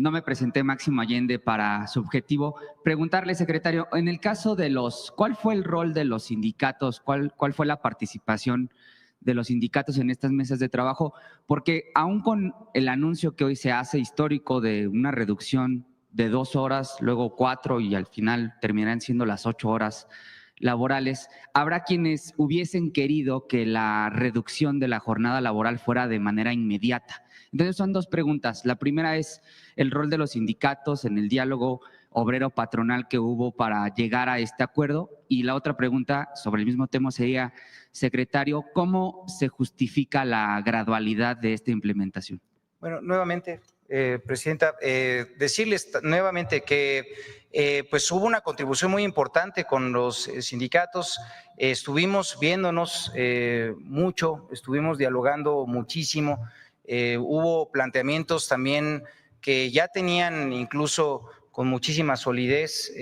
No me presenté, Máximo Allende, para su objetivo. Preguntarle, secretario, en el caso de ¿cuál fue el rol de los sindicatos? ¿Cuál fue la participación de los sindicatos en estas mesas de trabajo? Porque aún con el anuncio que hoy se hace histórico de una reducción de 2 horas, luego 4 y al final terminarán siendo las 8 horas laborales, habrá quienes hubiesen querido que la reducción de la jornada laboral fuera de manera inmediata. Entonces son dos preguntas. La primera es el rol de los sindicatos en el diálogo obrero-patronal que hubo para llegar a este acuerdo. Y la otra pregunta sobre el mismo tema sería, secretario, ¿cómo se justifica la gradualidad de esta implementación? Bueno, nuevamente, Presidenta, decirles nuevamente que pues hubo una contribución muy importante con los sindicatos, estuvimos viéndonos mucho, estuvimos dialogando muchísimo, hubo planteamientos también que ya tenían incluso con muchísima solidez,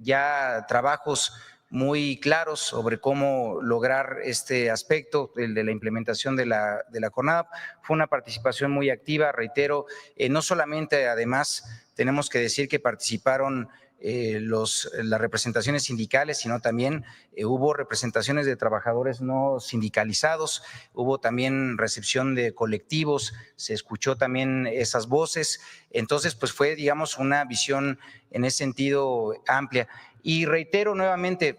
ya trabajos muy claros sobre cómo lograr este aspecto, el de la implementación de la jornada. Fue una participación muy activa, reitero, no solamente además tenemos que decir que participaron las representaciones sindicales, sino también hubo representaciones de trabajadores no sindicalizados, hubo también recepción de colectivos, se escuchó también esas voces, entonces pues fue, digamos, una visión en ese sentido amplia. Y reitero nuevamente,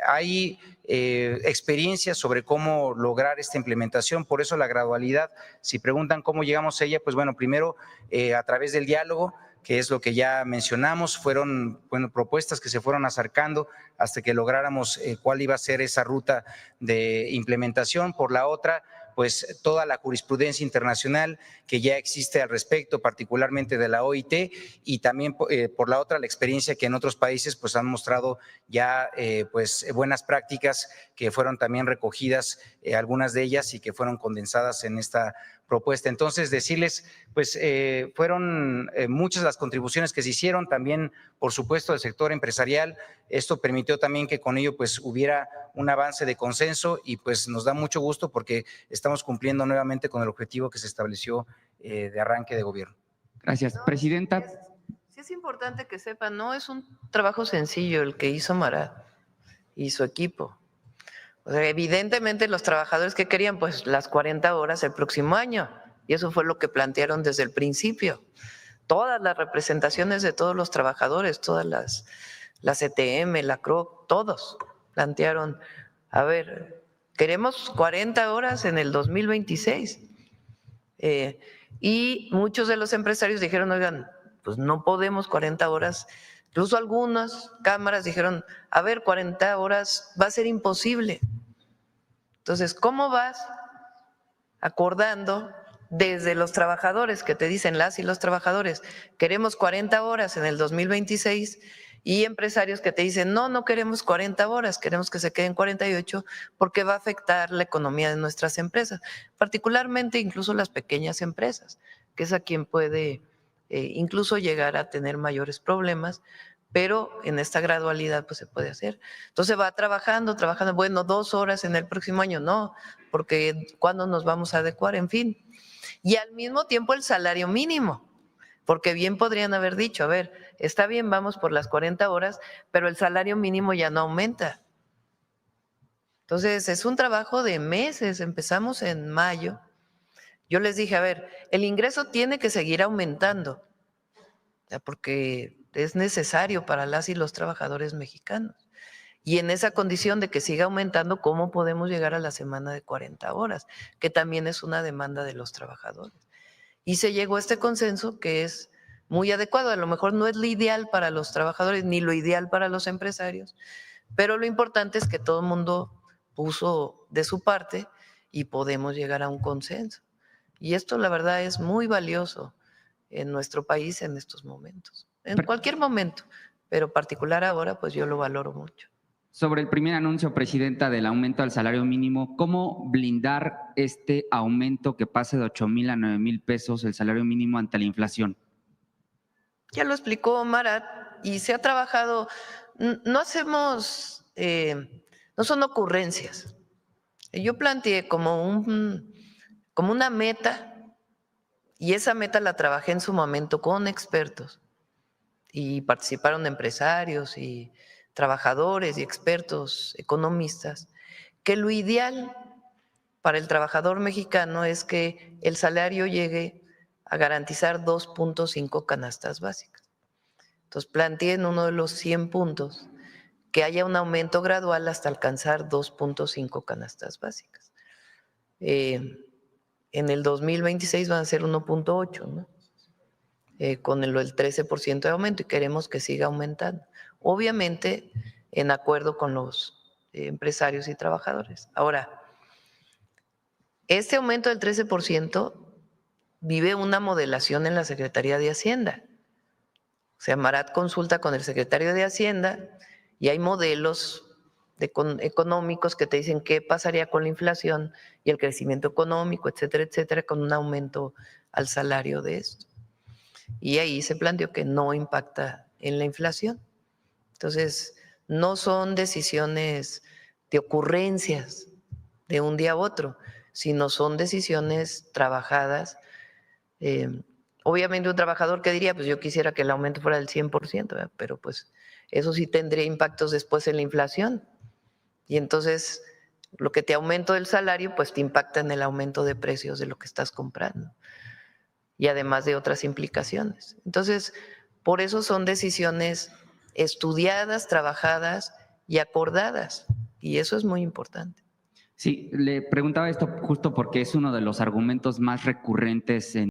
hay experiencias sobre cómo lograr esta implementación, por eso la gradualidad. Si preguntan cómo llegamos a ella, pues bueno, primero a través del diálogo, que es lo que ya mencionamos, fueron propuestas que se fueron acercando hasta que lográramos cuál iba a ser esa ruta de implementación. Por la otra, pues toda la jurisprudencia internacional que ya existe al respecto, particularmente de la OIT, y también por la otra la experiencia que en otros países pues han mostrado ya pues buenas prácticas que fueron también recogidas, algunas de ellas y que fueron condensadas en esta propuesta. Entonces, decirles, pues fueron muchas las contribuciones que se hicieron, también por supuesto del sector empresarial. Esto permitió también que con ello pues hubiera un avance de consenso y pues nos da mucho gusto porque estamos cumpliendo nuevamente con el objetivo que se estableció de arranque de gobierno. Gracias, Presidenta. Sí es importante que sepan, no es un trabajo sencillo el que hizo Marat y su equipo. O sea, evidentemente los trabajadores que querían pues las 40 horas el próximo año y eso fue lo que plantearon desde el principio. Todas las representaciones de todos los trabajadores, todas la CTM, la CROC, todos plantearon, a ver, queremos 40 horas en el 2026. Y muchos de los empresarios dijeron, oigan, pues no podemos 40 horas. Incluso algunas cámaras dijeron, a ver, 40 horas va a ser imposible. Entonces, ¿cómo vas acordando desde los trabajadores que te dicen las y los trabajadores, queremos 40 horas en el 2026 y empresarios que te dicen, no, no queremos 40 horas, queremos que se queden 48 porque va a afectar la economía de nuestras empresas, particularmente incluso las pequeñas empresas, que es a quien puede incluso llegar a tener mayores problemas, pero en esta gradualidad pues se puede hacer. Entonces va trabajando, bueno, 2 horas en el próximo año, no, porque ¿cuándo nos vamos a adecuar? En fin. Y al mismo tiempo el salario mínimo, porque bien podrían haber dicho, a ver, está bien, vamos por las 40 horas, pero el salario mínimo ya no aumenta. Entonces es un trabajo de meses, empezamos en mayo. Yo les dije, a ver, el ingreso tiene que seguir aumentando, porque es necesario para las y los trabajadores mexicanos. Y en esa condición de que siga aumentando, ¿cómo podemos llegar a la semana de 40 horas? Que también es una demanda de los trabajadores. Y se llegó a este consenso que es muy adecuado. A lo mejor no es lo ideal para los trabajadores ni lo ideal para los empresarios, pero lo importante es que todo el mundo puso de su parte y podemos llegar a un consenso. Y esto la verdad es muy valioso en nuestro país en estos momentos. En cualquier momento, pero particular ahora, pues yo lo valoro mucho. Sobre el primer anuncio, Presidenta, del aumento al salario mínimo, ¿cómo blindar este aumento que pase de 8,000 a 9,000 pesos el salario mínimo ante la inflación? Ya lo explicó Marat y se ha trabajado, no hacemos, no son ocurrencias. Yo planteé como una meta Y esa meta la trabajé en su momento con expertos y participaron empresarios y trabajadores y expertos, economistas, que lo ideal para el trabajador mexicano es que el salario llegue a garantizar 2.5 canastas básicas. Entonces planteé en uno de los 100 puntos que haya un aumento gradual hasta alcanzar 2.5 canastas básicas. En el 2026 van a ser 1.8, ¿no? Con el 13% de aumento, y queremos que siga aumentando. Obviamente, en acuerdo con los empresarios y trabajadores. Ahora, este aumento del 13% vive una modelación en la Secretaría de Hacienda. O sea, Marat consulta con el secretario de Hacienda y hay modelos económicos que te dicen qué pasaría con la inflación y el crecimiento económico, etcétera, etcétera, con un aumento al salario de esto. Y ahí se planteó que no impacta en la inflación. Entonces, no son decisiones de ocurrencias de un día a otro, sino son decisiones trabajadas. Obviamente un trabajador que diría, pues yo quisiera que el aumento fuera del 100%, ¿verdad? Pero pues eso sí tendría impactos después en la inflación. Y entonces lo que te aumento el salario, pues te impacta en el aumento de precios de lo que estás comprando. Y además de otras implicaciones. Entonces, por eso son decisiones estudiadas, trabajadas y acordadas. Y eso es muy importante. Sí, le preguntaba esto justo porque es uno de los argumentos más recurrentes en